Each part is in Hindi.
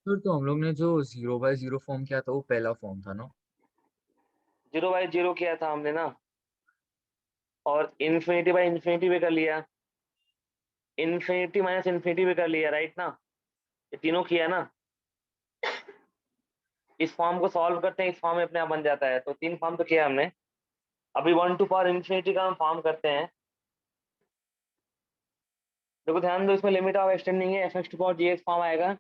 फिर तो हम लोग ने जो 0/0 फॉर्म किया था वो पहला फॉर्म था ना। 0/0 किया था हमने ना, और इन्फिनिटी बाई इन्फिनिटी भी कर लिया, इन्फिनिटी माइनस इन्फिनिटी भी कर लिया, राइट ना। ये तीनों किया ना। इस फॉर्म को सॉल्व करते हैं, इस फॉर्म में अपने आप बन जाता है, तो 3 फॉर्म तो किया हमने। अभी 1 टू पावर इन्फिनिटी का हम फॉर्म करते हैं। देखो ध्यान दो, इसमें लिमिट ऑफ एक्सटेंडिंग है, F x to power G x form आएगा।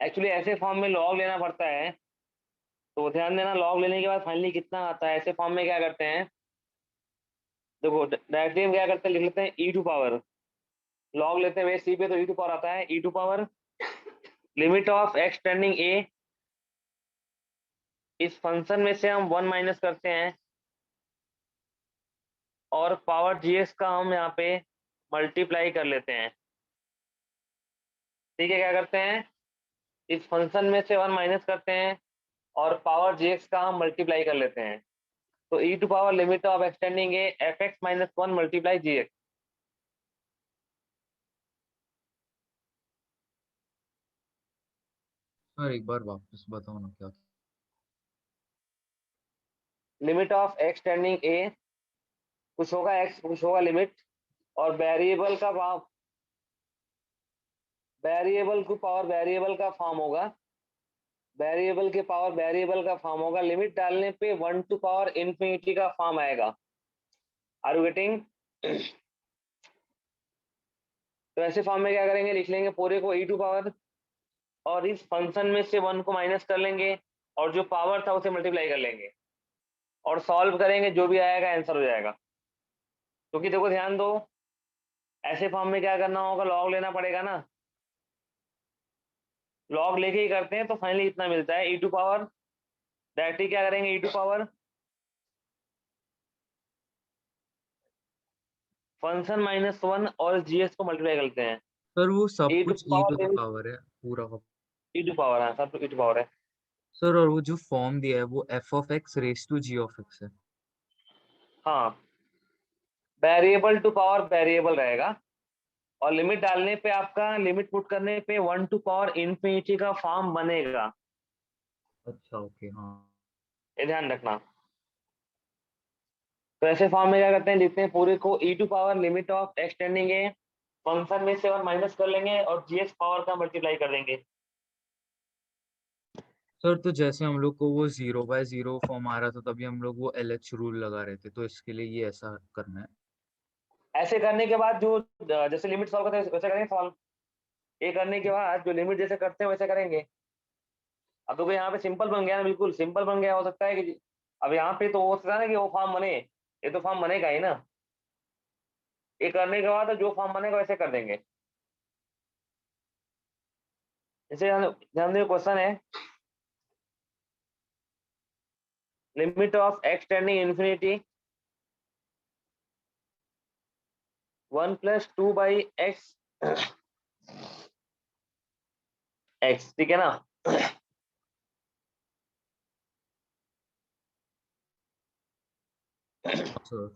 एक्चुअली ऐसे फॉर्म में लॉग लेना पड़ता है, तो ध्यान देना, लॉग लेने के बाद फाइनली कितना आता है। ऐसे फॉर्म में क्या करते हैं, देखो डायरेक्टली हम क्या करते हैं, लिख लेते हैं ई टू पावर, लॉग लेते हैं सी पे, तो ई टू पावर आता है, e to power limit of x tending a. इस फंक्शन में से हम 1 माइनस करते हैं, और पावर जीएक्स का हम यहाँ पे मल्टीप्लाई कर लेते हैं। ठीक है, क्या करते हैं, इस फंक्शन में से 1 माइनस करते हैं, और पावर जीएक्स का हम मल्टीप्लाई कर लेते हैं। तो e to power limit of x tending a f x minus 1 multiply g x. Sir एक बार वापस बताओ ना क्या। लिमिट ऑफ एक्सटेंडिंग ए, कुछ होगा एक्स, कुछ होगा लिमिट, और वेरिएबल का वेरिएबल को पावर वेरिएबल का फॉर्म होगा, वेरिएबल के पावर वेरिएबल का फॉर्म होगा, लिमिट डालने पे 1 टू पावर इन्फिनिटी का फॉर्म आएगा। Are you getting. तो ऐसे फॉर्म में क्या करेंगे, लिख लेंगे पूरे को ई टू पावर, और इस फंक्शन में से 1 को माइनस कर लेंगे, और जो पावर था उसे मल्टीप्लाई कर लेंगे, और सॉल्व करेंगे, जो भी आएगा आंसर हो जाएगा। क्योंकि देखो ध्यान दो, ऐसे फॉर्म में क्या करना होगा, लॉग लेना पड़ेगा ना, लॉग लेके ही करते हैं, तो फाइनली इतना मिलता है ई टू पावर। डायरेक्टली क्या करेंगे, ई टू पावर फंक्शन माइनस 1 और जीएस को मल्टीप्लाई करते हैं। सर वो सब ई टू कुछ e to power the limit, power है पूरा का। ई टू पावर है, सब ई टू पावर है। सर और वो जो फॉर्म दिया है वो f of x raise to g of x है। हाँ, वेरिएबल टू पावर वेरिएबल रहेगा, और लिमिट डालने पे, आपका लिमिट पुट करने पे 1 टू पावर इन्फिनिटी का फॉर्म बनेगा। अच्छा ओके हाँ। ये ध्यान रखना। तो ऐसे फॉर्म में क्या करते हैं, लिखते हैं पूरे को e to power limit of x tending है, फंक्शन में से 1 माइनस कर लेंगे, और जीएस पावर का मल्टीप्लाई कर देंगे। सर तो जैसे हम लोग को वो 0/0 फॉर्म आ रहा था तभी हम लोग वो LH रूल लगा रहे थे, तो इसके लिए ये ऐसा करना है। ऐसे करने के बाद जो जैसे लिमिट सॉल्व करते हैं वैसे करेंगे सॉल्व। ये करने के बाद जो लिमिट जैसे करते हैं वैसे करेंगे। अब तो यहाँ पे सिंपल बन गया ना, बिल्कुल सिंपल बन गया। हो सकता है कि अब यहाँ पे तो हो सकता है ना कि वो फॉर्म बने, ये तो फॉर्म बनेगा ही ना। ये करने के बाद जो फॉर्म बनेगा वैसे कर देंगे। जैसे ध्यान दो, क्वेश्चन है, limit of x tending infinity 1 plus 2 by x x, ठीक है ना। सर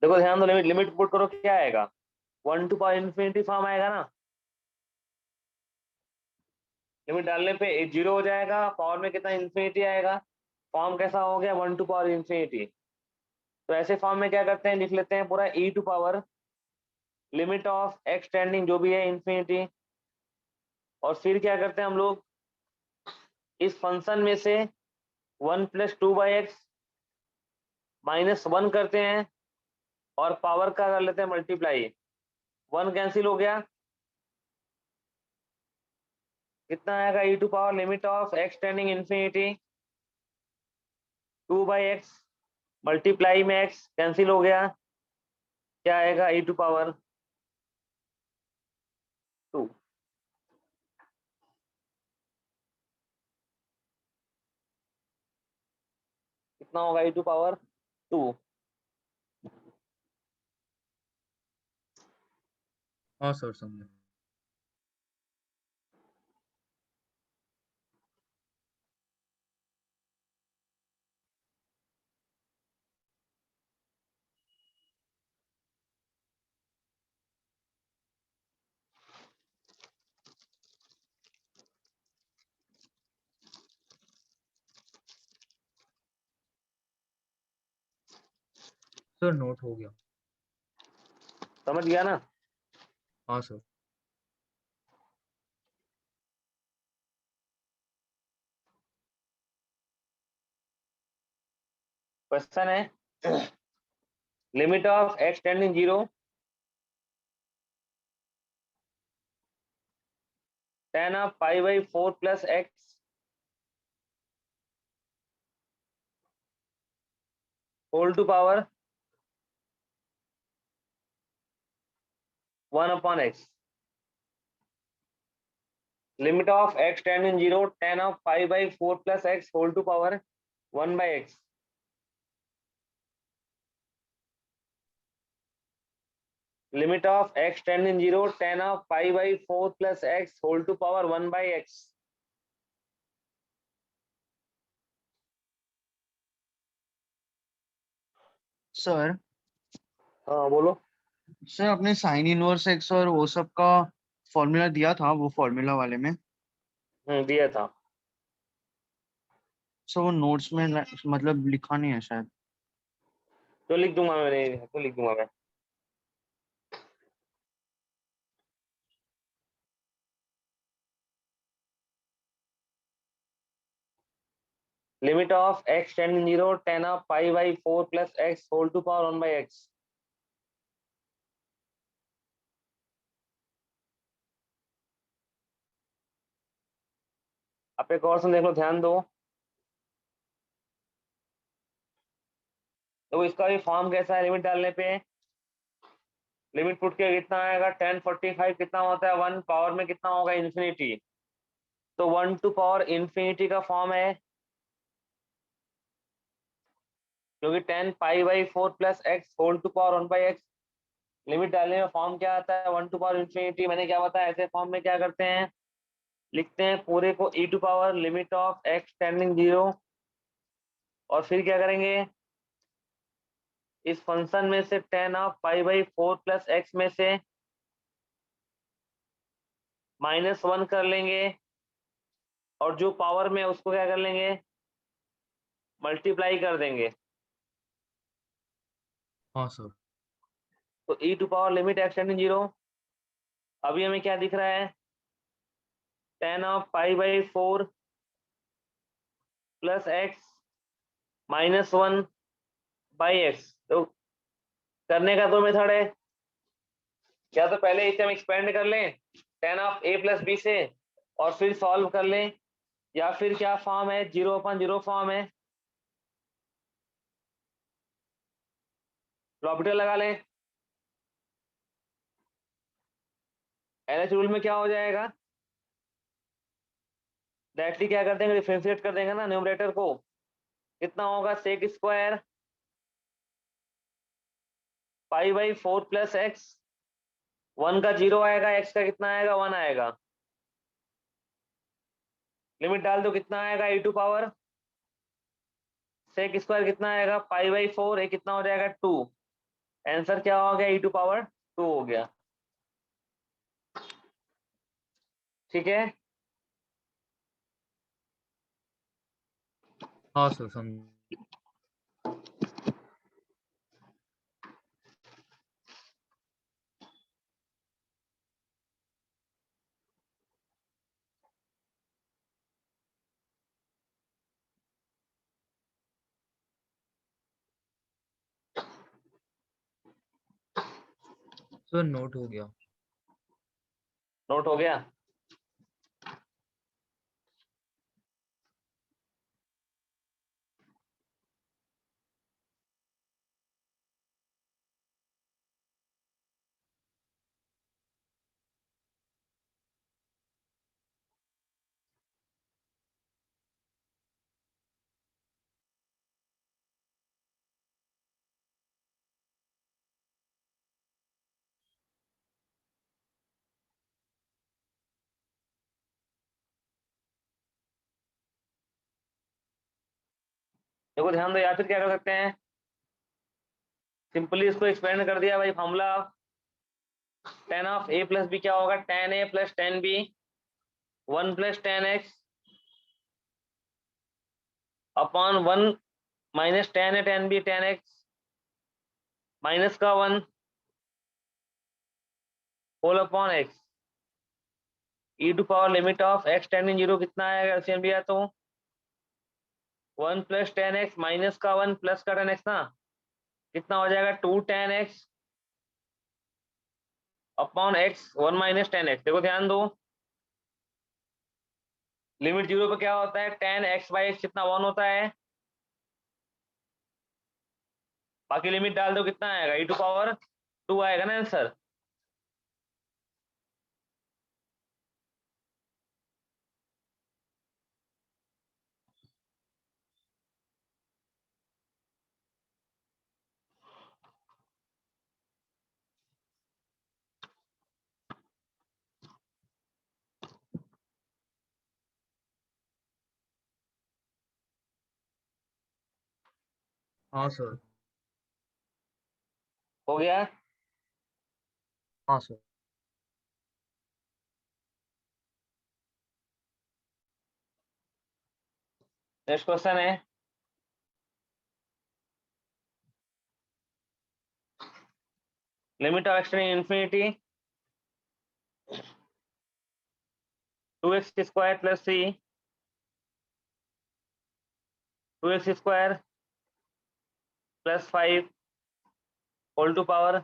देखो ध्यान दो, लिमिट लिमिट पुट करो, क्या आएगा, 1 टू पावर इन्फिनिटी फॉर्म आएगा ना। लिमिट डालने पे 0 हो जाएगा, पावर में कितना इन्फिनिटी आएगा, फॉर्म कैसा हो गया, 1 टू पावर इन्फिनिटी। तो ऐसे फॉर्म में क्या करते हैं, लिख लेते हैं पूरा e to power limit of x tending जो भी है इन्फिनिटी, और फिर क्या करते हैं हम लोग, इस फंक्शन में से 1 प्लस 2 बाई एक्स माइनस 1 करते हैं, और पावर का कर लेते हैं मल्टीप्लाई। 1 कैंसिल हो गया, कितना आएगा, e to power limit of x tending infinity 2 by x multiply में एक्स कैंसिल हो गया, क्या आएगा, ई टू पावर 2। कितना होगा, ई टू पावर 2। हाँ सर समझे। सर नोट हो गया। समझ गया ना? हाँ सर। क्वेश्चन है limit of x tending 0 tan of pi by 4 plus x whole to power 1 upon x. Limit of x tending 0 tan of pi by 4 plus x whole to power 1 by x. Limit of x tending 0 tan of pi by 4 plus x whole to power 1 by x. Sir हाँ बोलो। सर आपने साइन इनवर्स एक्स और वो सब का फॉर्मूला दिया था वो फॉर्मूला वाले में। दिया था। सर वो नोट्स में मतलब लिखा नहीं है शायद। तो लिख दूंगा मैंने, तो लिख दूंगा मैं। Limit of x tending 0 tan of pi by 4 plus x whole to power 1 by x. आप एक और देख लो, ध्यान दो। तो इसका भी फॉर्म कैसा है लिमिट डालने पे? लिमिट पुट के कितना आएगा 1045 कितना होता है 1 पावर में कितना होगा इन्फिनिटी। तो 1 टू पावर इन्फिनिटी का फॉर्म है, क्योंकि 10 pi by 4 plus x whole to power 1 by x. Limit डालने में फॉर्म क्या आता है 1 टू पावर इन्फिनिटी। मैंने क्या बताया, ऐसे फॉर्म में क्या करते हैं, लिखते हैं पूरे को e to power limit of x tending 0, और फिर क्या करेंगे, इस फंक्शन में से 10 of pi by 4 plus x में से -1 कर लेंगे, और जो पावर में उसको क्या कर लेंगे, मल्टीप्लाई कर देंगे। हाँ सर। तो e to power limit x tending 0, अभी हमें क्या दिख रहा है 10 of pi by 4 plus x -1 by x. तो करने का दो मेथड है, या तो पहले इसे हम एक्सपेंड कर लें 10 ऑफ a प्लस बी से और फिर सॉल्व कर लें, या फिर क्या फॉर्म है 0/0 फॉर्म है, प्रॉपर्टी लगा लें। एलएच रूल में क्या हो जाएगा, डायरेक्टली क्या कर देंगे, डिफरेंशिएट कर देंगे ना न्यूमरेटर को। कितना होगा sec square pi by 4 plus x, 1 का 0 आएगा, एक्स का कितना आएगा 1 आएगा। लिमिट डाल दो, कितना आएगा e to power sec square कितना आएगा पाई बाई 4, ये कितना हो जाएगा 2। आंसर क्या हो गया e टू पावर 2 हो गया। ठीक है, हाँ सर समझ। सर नोट हो गया। नोट हो गया। देखो ध्यान दो, या फिर क्या कर सकते हैं, सिंपली इसको एक्सपेंड कर दिया भाई। Formula 10 of a plus B क्या होगा 10a plus 10b 1 plus 10x upon 1 minus 10a 10b 10x minus का 1 whole upon x, e to power limit of x tending 0 कितना आएगा एलसीएम लिया तो 1 प्लस 10x माइनस का 1 प्लस का 10x ना, कितना हो जाएगा 2 10x upon x 1 minus 10x। देखो ध्यान दो, लिमिट 0 पे क्या होता है 10x बाई एक्स कितना 1 होता है, बाकी लिमिट डाल दो कितना आएगा ई टू पावर 2 आएगा ना आंसर। हाँ सर। हो गया। हाँ सर। नेक्स्ट क्वेश्चन है, limit of x tending infinity 2x square plus 3 2x square plus 5 whole to power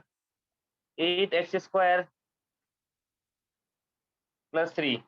8x square plus 3।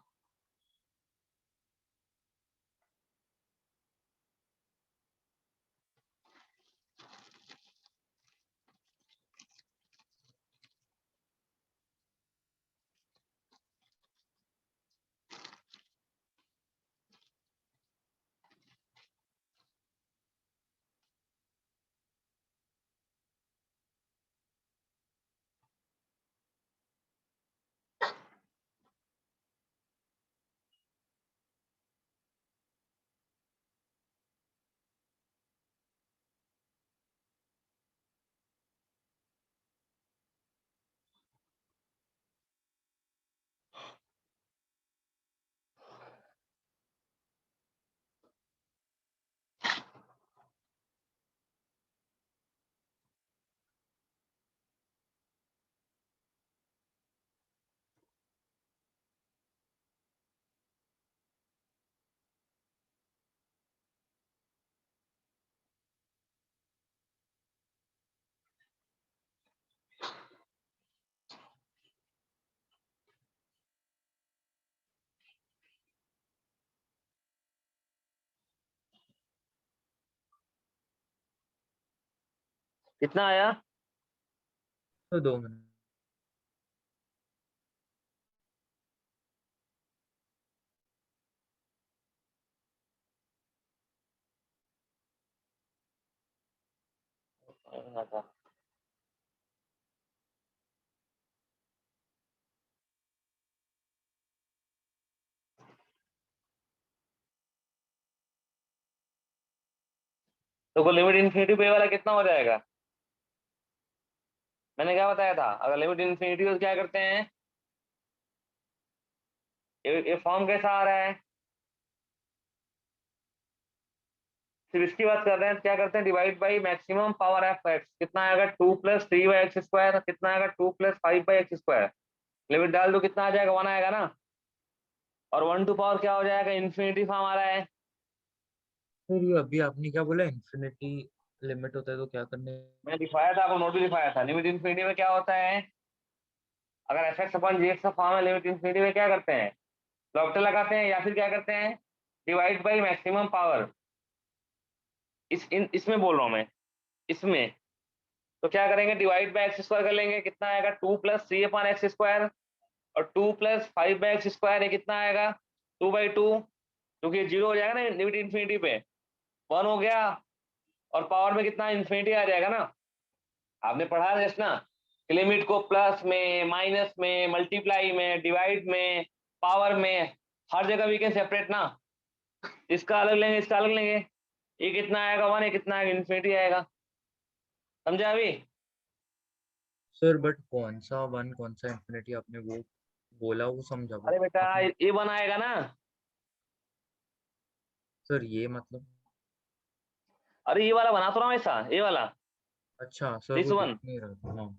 कितना आया? तो 2 मिनट। तो लिमिट इन्फिनिटी पे वाला कितना हो जाएगा? मैंने क्या बताया था, अगर लिमिट इन्फिनिटी तो क्या करते हैं, ये फॉर्म कैसा आ रहा है, सिर्फ इसकी बात कर रहे हैं, क्या करते हैं divide by maximum power F x, कितना आएगा 2 प्लस 3 बाई एक्स स्क्वायर, कितना आएगा 2 plus 5 by x square. Limit डाल दो कितना आ जाएगा 1 आएगा ना, और 1 टू पावर क्या हो जाएगा इन्फिनिटी फॉर्म आ रहा है। सर ये अभी आपने क्या बोला, इन्फिनिटी लिमिट होता है तो क्या करने? मैं लिखवाया था आपको, नोट भी लिखवाया था, लिमिट इन्फिनिटी में क्या होता है, अगर एफ एक्स अपॉन जी एक्स का फॉर्म है लिमिट इन्फिनिटी में क्या करते हैं लॉगरिथम लगाते हैं, या फिर क्या करते हैं डिवाइड बाई मैक्सिमम पावर। इसमें बोल रहा हूँ मैं, इसमें तो क्या करेंगे डिवाइड बाई एक्स स्क्वायर कर लेंगे, कितना आएगा 2 प्लस 3 अपॉन एक्स स्क्वायर, और 2 प्लस 5 बाई एक्स स्क्वायर, ये कितना आएगा 2/2, क्योंकि 0 हो जाएगा ना लिमिट इन्फिनिटी पे, 1 हो गया, और पावर में कितना इन्फिनिटी आ जाएगा ना। आपने पढ़ा जस्ट ना, लिमिट को प्लस में, माइनस में, मल्टीप्लाई में, डिवाइड में, पावर में, हर जगह वी कैन सेपरेट ना, इसका अलग लेंगे इसका अलग लेंगे, ये कितना आएगा 1, ये कितना आएगा इन्फिनिटी आएगा। समझा अभी? सर बट कौन सा 1 कौन सा इन्फिनिटी आपने वो बोला, वो समझा बट अरे बेटा आपने। ये 1 आएगा ना, सर ये मतलब। अरे ये वाला बना तो रहा हूँ ऐसा, ये वाला अच्छा सर दिस वो दिख वन, नहीं रहा था। हाँ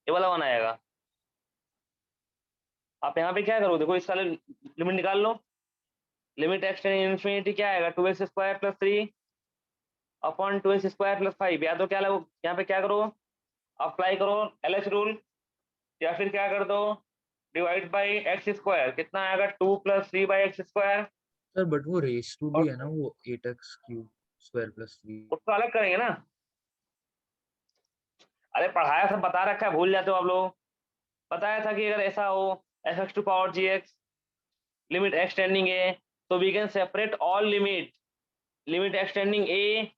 ये वाला वन आएगा। आप यहाँ पे क्या करो, देखो इसका लिमिट निकाल लो। लिमिट एक्स टेंडिंग इन्फिनिटी क्या आएगा, 2x² + 3 अपॉन 2x² + 5। या तो क्या लगो यहाँ पे क्या करो, अप्लाई करो LH रूल, या फिर क्या कर दो, डिवाइड बाई x², कितना आएगा 2 + 3/x²। सर बट वो रेस टू भी और है ना, वो 8x³ + 3। उसको अलग करेंगे ना। अरे पढ़ाया सब बता रखा है, भूल जाते हो आप लोग। बताया था कि अगर ऐसा हो fx⁴gx लिमिट एक्सटेंडिंग ए, तो we can separate all limit, limit x tending A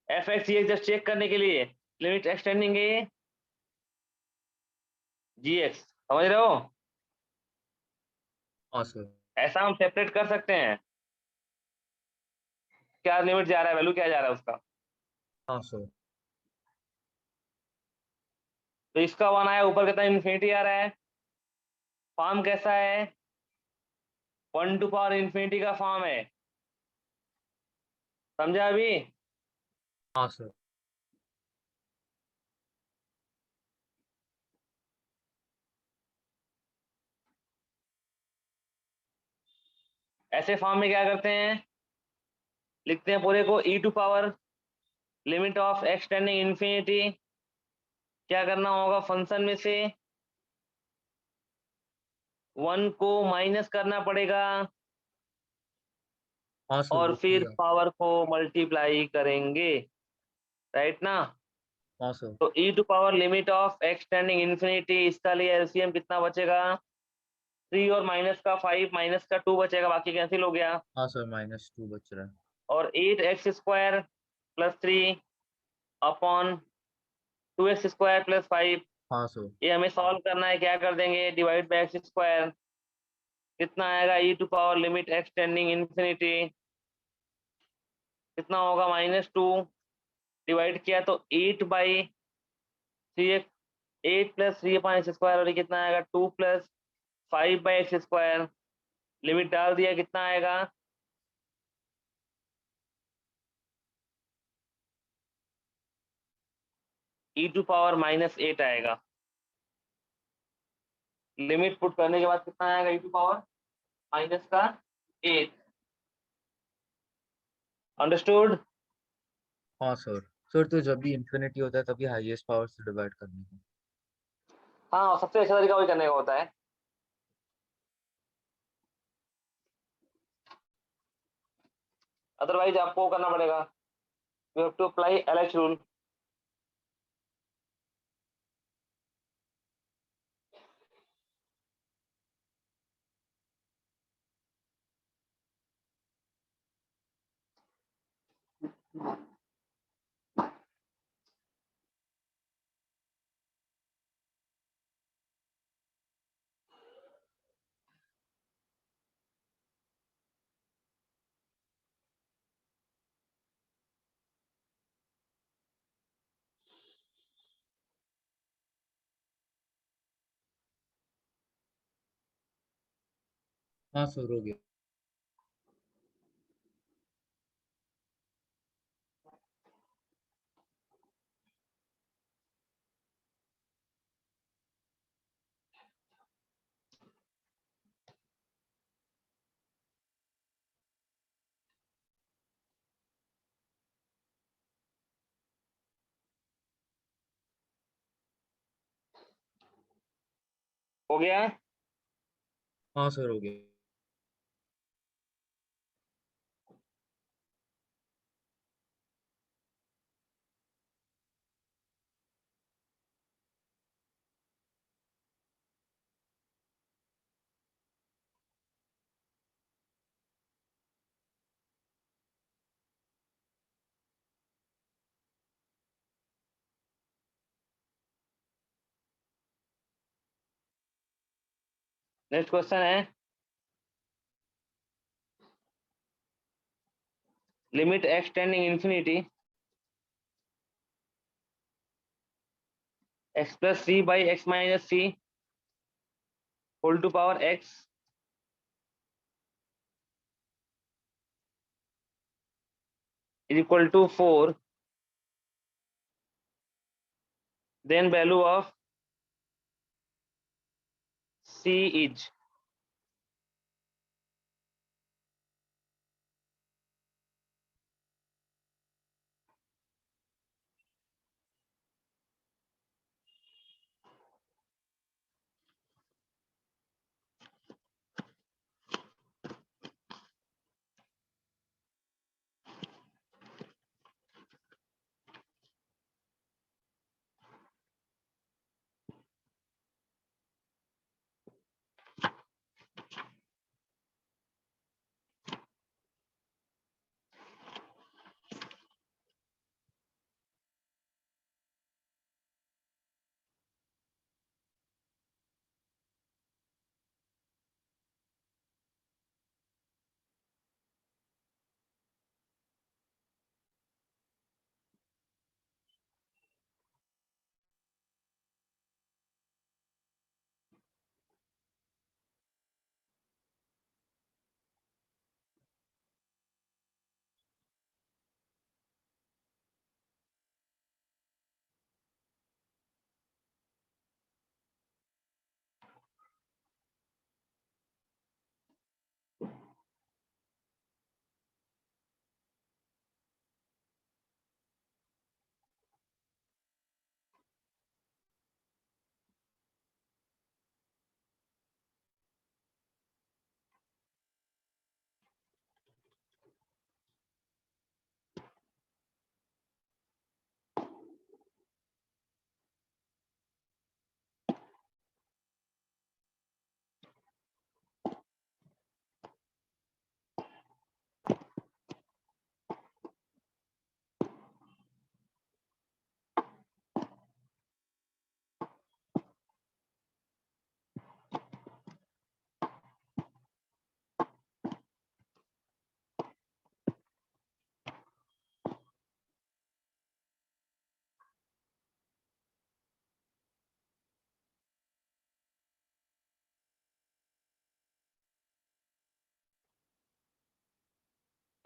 fx(gx) just check करने के लिए, लिमिट एक्सटेंडिंग ए gx, समझ रहे हो। हाँ सर। ऐसा हम सेपरेट कर सकते हैं, क्या लिमिट जा रहा है, वैल्यू क्या जा रहा है उसका। हाँ सर। तो इसका वन आया, ऊपर कितना इन्फिनिटी आ रहा है। फॉर्म कैसा है, 1⁻∞ का फॉर्म है, समझा अभी। हाँ सर। ऐसे फॉर्म में क्या करते हैं, लिखते हैं पूरे को e⁻ limit of x tending infinity. क्या करना होगा, फंक्शन में से 1 को माइनस करना पड़ेगा, हाँ सर और वो फिर किया। पावर को मल्टीप्लाई करेंगे, राइट ना। हाँ सर। तो e⁻ limit of x tending infinity, इसका लिए एलसीएम कितना बचेगा, 3 और माइनस का 5, माइनस का 2 बचेगा, बाकी कैंसिल हो गया। हाँ सर -2 बच रहा है। और 8x² + 3 अपॉन 2x² + 5, हाँ सर। ये हमें सॉल्व करना है। क्या कर देंगे, डिवाइड बाई x², कितना आएगा e⁻ लिमिट एक्सटेंडिंग इन्फिनिटी, कितना होगा -2, डिवाइड किया तो 8/3, 8 + 3/x², और ये कितना आएगा 2 + 5/x²। लिमिट डाल दिया, कितना आएगा, e⁻−8 आएगा। लिमिट पुट करने के बाद कितना आएगा, e⁻−8। अंडरस्टूड। हाँ सर। सर तो जब भी इन्फिनिटी होता है तभी हाईएस्ट पावर से डिवाइड करने का। हाँ, सबसे अच्छा तरीका वही करने का होता है। अदरवाइज आपको करना पड़ेगा, you have to apply LH rule. हाँ सर हो गया। हो गया। हाँ सर हो गया। नेक्स्ट क्वेश्चन है, limit x tending infinity x + c/x - c whole to power x is equal to 4 then value of C is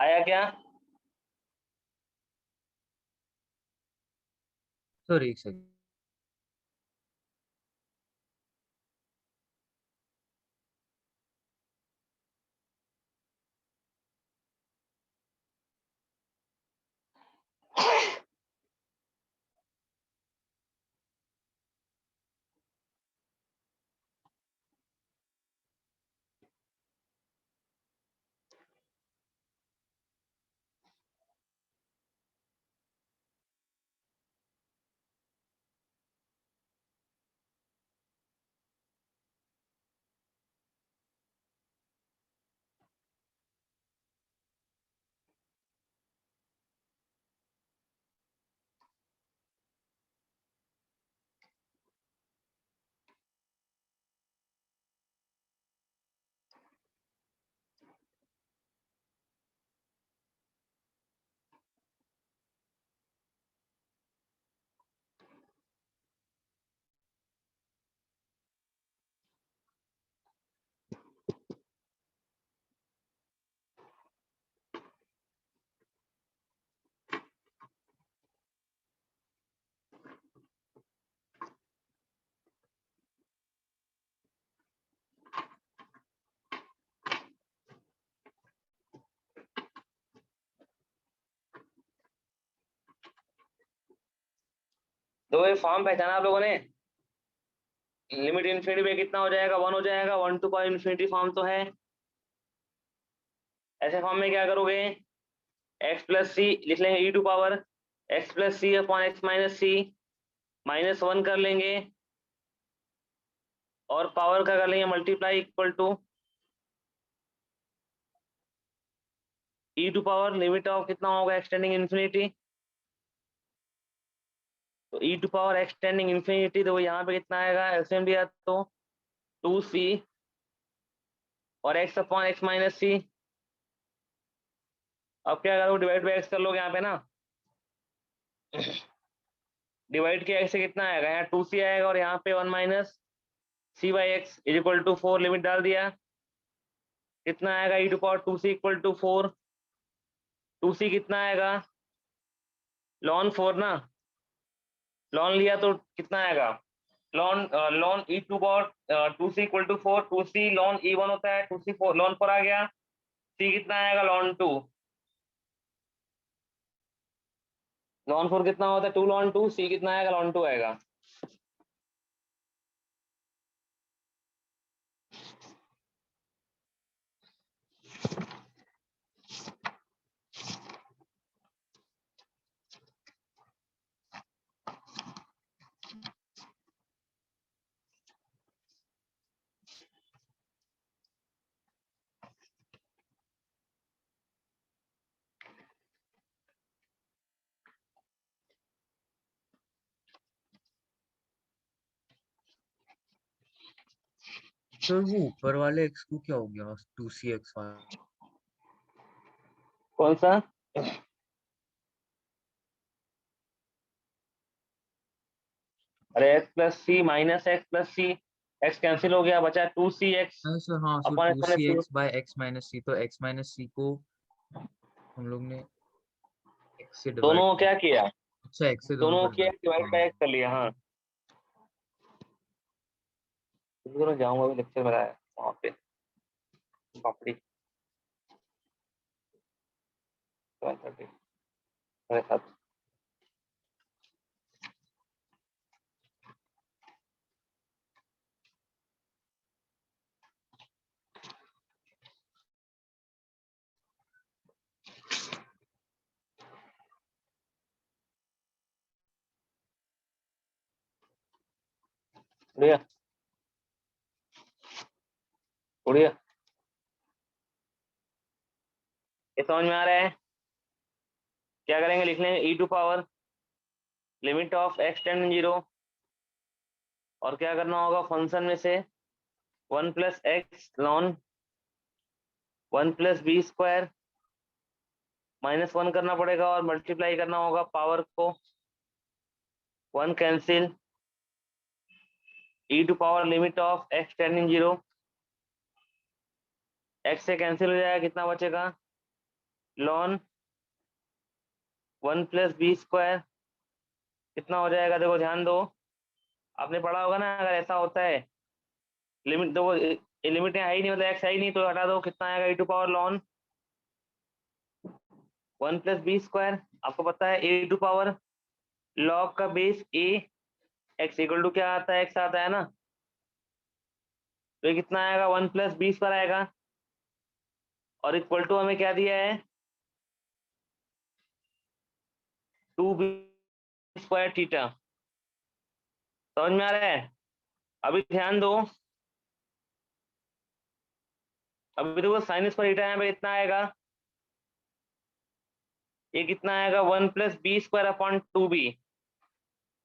आया क्या? सर एक सेकंड। तो ये फॉर्म पहचाना आप लोगों ने? लिमिट इन्फिनिटी पे कितना हो जाएगा? 1 हो जाएगा। 1 टू पावर इन्फिनिटी फॉर्म तो है। ऐसे फॉर्म में क्या करोगे? x प्लस सी लिख लेंगे, e to power x plus c upon x minus c, -1 कर लेंगे और पावर का कर लेंगे multiply, equal to e to power limit of कितना होगा एक्सटेंडिंग इन्फिनिटी, तो e to power x tending infinity, तो यहाँ पे कितना आएगा एलसीएम दिया तो 2c और x अपॉन एक्स माइनस सी। अब क्या करोगे? डिवाइड बाई एक्स कर लोगे यहाँ पे ना। डिवाइड किया x से कितना आएगा? यहाँ 2c आएगा और यहाँ पे 1 minus c by x is equal to 4, limit डाल दिया। कितना आएगा? E to power 2c equal to 4। 2c कितना आएगा? ln 4 ना, लॉन लिया तो कितना आएगा, ln e to power 2c equal to 4, 2c ln e1 होता है, 2c 4 लॉन 4 आ गया, c कितना आएगा लॉन 2, लॉन 4 कितना होता है 2 लॉन 2, c कितना आएगा लॉन 2 आएगा। तो वो ऊपर वाले x को क्या हो गया 2cx वाला? कौन सा, अरे x plus c minus x plus c, x cancel हो गया, बचा 2cx सर हाँ, so upon 2cx by x minus c, तो x माइनस सी को हम लोग ने x से डिवाइड दोनों कर, क्या किया, अच्छा x से दोनों दोनों को किया डिवाइड बाय हाँ। x कर लिया। हाँ जाऊंगा भी लेक्चर में आया वहाँ पे पापड़ी 7:30 मेरे साथ। उड़िया उड़िया, ये समझ में आ रहा है, क्या करेंगे, लिख लेंगे e to power limit of x tend 0, और क्या करना होगा फंक्शन में से 1 plus x ln 1 plus B square minus 1 करना पड़ेगा, और मल्टीप्लाई करना होगा पावर को, 1 cancel, e to power limit of x tending 0, x से कैंसिल हो जाएगा, कितना बचेगा लॉन 1 प्लस बी स्क्वायर, कितना हो जाएगा, देखो ध्यान दो, आपने पढ़ा होगा ना, अगर ऐसा होता है लिमिट दो, लिमिट है ही नहीं, मतलब x है ही नहीं, तो हटा दो, कितना आएगा e to power ln 1 plus B square, आपको पता है ए टू पावर लॉग का base a, x equal to क्या आता है, एक्स आता है ना, तो ये कितना आएगा 1 प्लस बी स्क्वायर आएगा, और इक्वल टू हमें क्या दिया है 2b स्क्वायर थीटा, समझ में आ रहा है। अभी ध्यान दो, अभी देखो साइन स्क्वायर थीटा यहाँ पे इतना आएगा, ये कितना आएगा 1 plus B square upon 2b,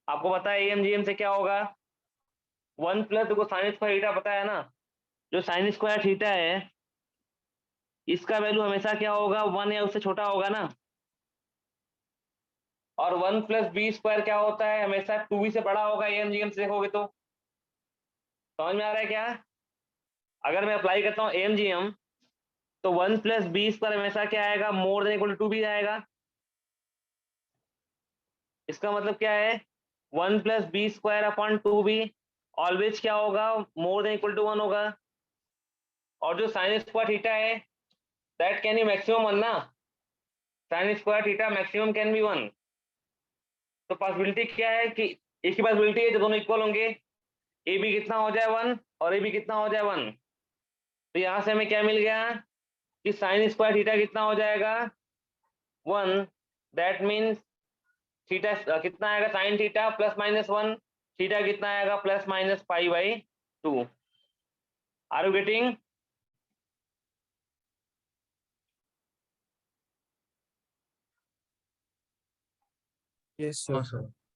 आपको पता है एएमजीएम से क्या होगा 1 प्लस, देखो साइन स्क्वायर थीटा पता है ना, जो साइन स्क्वायर थीटा है इसका वैल्यू हमेशा क्या होगा 1 या उससे छोटा होगा ना, और 1 प्लस बी स्क्वायर क्या होता है हमेशा 2b से बड़ा होगा, एएमजीएम से देखोगे तो, समझ में आ रहा है क्या, अगर मैं अप्लाई करता हूँ एएमजीएम तो 1 प्लस बी स्क्वायर हमेशा क्या आएगा more than equal to 2b आएगा, इसका मतलब क्या है 1 plus B square upon 2b always क्या होगा मोर देन इक्वल टू 1 होगा, और जो साइन स्क्वायर थीटा है दैट कैन बी मैक्सिमम 1 ना, sine square theta maximum can be 1, तो पॉसिबिलिटी क्या है कि एक ही पॉसिबिलिटी है जो दोनों इक्वल होंगे, ए बी कितना हो जाए 1 और ए बी कितना हो जाए 1, तो यहाँ से हमें क्या मिल गया कि साइन स्क्वायर थीटा कितना हो जाएगा 1, दैट मीन्स थीटा कितना आएगा sine theta plus minus 1, theta कितना आएगा plus minus pi by 2, are you getting. Yes, हाँ sir. सर।